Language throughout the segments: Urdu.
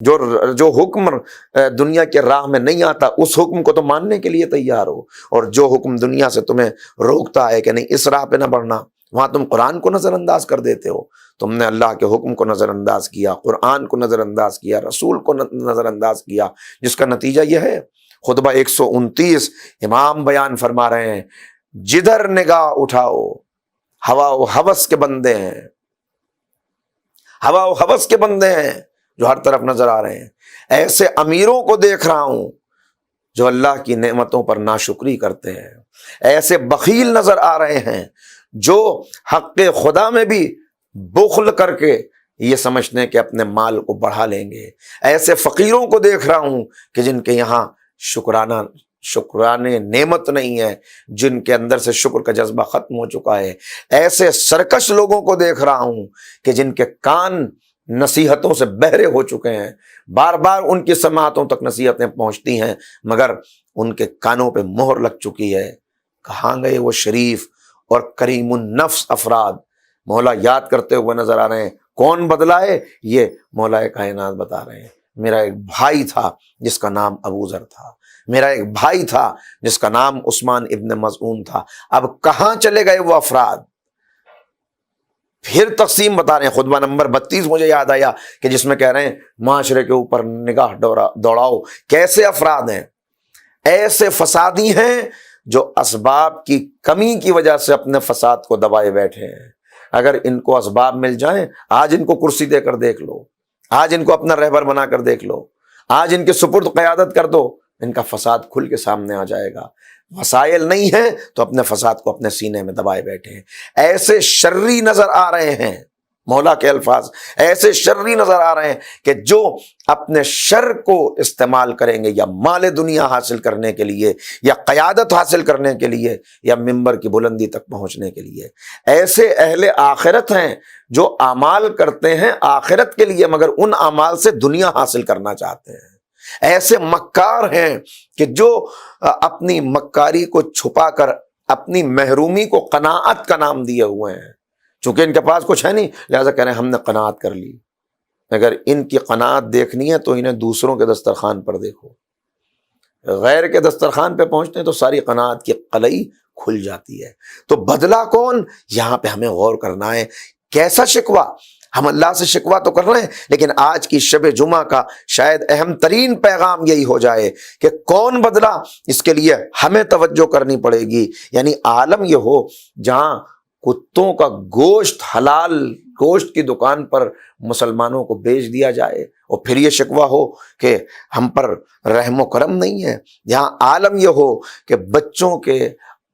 جو حکم دنیا کے راہ میں نہیں آتا اس حکم کو تو ماننے کے لیے تیار ہو، اور جو حکم دنیا سے تمہیں روکتا ہے کہ نہیں اس راہ پہ نہ بڑھنا، وہاں تم قرآن کو نظر انداز کر دیتے ہو۔ تم نے اللہ کے حکم کو نظر انداز کیا، قرآن کو نظر انداز کیا، رسول کو نظر انداز کیا، جس کا نتیجہ یہ ہے۔ خطبہ 129 امام بیان فرما رہے ہیں، جدھر نگاہ اٹھاؤ ہوا و ہوس کے بندے ہیں، ہوا و ہوس کے بندے ہیں جو ہر طرف نظر آ رہے ہیں۔ ایسے امیروں کو دیکھ رہا ہوں جو اللہ کی نعمتوں پر ناشکری کرتے ہیں، ایسے بخیل نظر آ رہے ہیں جو حق خدا میں بھی بخل کر کے یہ سمجھتے ہیں کہ اپنے مال کو بڑھا لیں گے، ایسے فقیروں کو دیکھ رہا ہوں کہ جن کے یہاں شکرانے نعمت نہیں ہے، جن کے اندر سے شکر کا جذبہ ختم ہو چکا ہے، ایسے سرکش لوگوں کو دیکھ رہا ہوں کہ جن کے کان نصیحتوں سے بہرے ہو چکے ہیں، بار بار ان کی سماعتوں تک نصیحتیں پہنچتی ہیں مگر ان کے کانوں پہ مہر لگ چکی ہے۔ کہاں گئے وہ شریف اور کریم النفس افراد؟ مولا یاد کرتے ہوئے نظر آ رہے ہیں۔ کون بدلا ہے؟ یہ مولا کائنات بتا رہے ہیں۔ میرا ایک بھائی تھا جس کا نام ابو ذر تھا، میرا ایک بھائی تھا جس کا نام عثمان ابن مظعون تھا، اب کہاں چلے گئے وہ افراد؟ پھر تقسیم بتا رہے ہیں، خطبہ نمبر 32 مجھے یاد آیا کہ جس میں کہہ رہے ہیں معاشرے کے اوپر نگاہ دوڑاؤ، کیسے افراد ہیں؟ ایسے فسادی ہیں جو اسباب کی کمی کی وجہ سے اپنے فساد کو دبائے بیٹھے ہیں۔ اگر ان کو اسباب مل جائیں، آج ان کو کرسی دے کر دیکھ لو، آج ان کو اپنا رہبر بنا کر دیکھ لو، آج ان کے سپرد قیادت کر دو، ان کا فساد کھل کے سامنے آ جائے گا۔ وسائل نہیں ہیں تو اپنے فساد کو اپنے سینے میں دبائے بیٹھے ہیں۔ ایسے شرری نظر آ رہے ہیں، مولا کے الفاظ ایسے شرری نظر آ رہے ہیں کہ جو اپنے شر کو استعمال کریں گے یا مال دنیا حاصل کرنے کے لیے، یا قیادت حاصل کرنے کے لیے، یا منبر کی بلندی تک پہنچنے کے لیے۔ ایسے اہل آخرت ہیں جو اعمال کرتے ہیں آخرت کے لیے مگر ان اعمال سے دنیا حاصل کرنا چاہتے ہیں۔ ایسے مکار ہیں کہ جو اپنی مکاری کو چھپا کر اپنی محرومی کو قناعت کا نام دیے ہوئے ہیں۔ چونکہ ان کے پاس کچھ ہے نہیں لہذا کہہ رہے ہیں ہم نے قناعت کر لی۔ اگر ان کی قناعت دیکھنی ہے تو انہیں دوسروں کے دسترخوان پر دیکھو، غیر کے دسترخوان پہ پہنچتے ہیں تو ساری قناعت کی قلعی کھل جاتی ہے۔ تو بدلہ کون؟ یہاں پہ ہمیں غور کرنا ہے۔ کیسا شکوہ؟ ہم اللہ سے شکوہ تو کر رہے ہیں لیکن آج کی شب جمعہ کا شاید اہم ترین پیغام یہی ہو جائے کہ کون بدلا، اس کے لیے ہمیں توجہ کرنی پڑے گی۔ یعنی عالم یہ ہو جہاں کتوں کا گوشت حلال گوشت کی دکان پر مسلمانوں کو بیچ دیا جائے اور پھر یہ شکوہ ہو کہ ہم پر رحم و کرم نہیں ہے۔ یہاں عالم یہ ہو کہ بچوں کے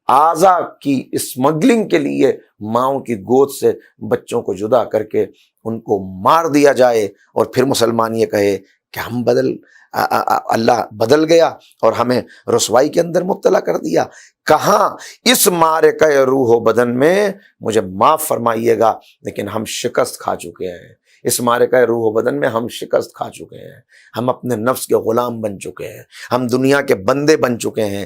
اعضاء کی اسمگلنگ کے لیے ماؤں کی گود سے بچوں کو جدا کر کے ان کو مار دیا جائے اور پھر مسلمان یہ کہے کہ ہم اللہ بدل گیا اور ہمیں رسوائی کے اندر مبتلا کر دیا۔ کہاں اس معرکہ روح و بدن میں، مجھے معاف فرمائیے گا لیکن ہم شکست کھا چکے ہیں۔ اس معرکہ روح و بدن میں ہم شکست کھا چکے ہیں، ہم اپنے نفس کے غلام بن چکے ہیں، ہم دنیا کے بندے بن چکے ہیں۔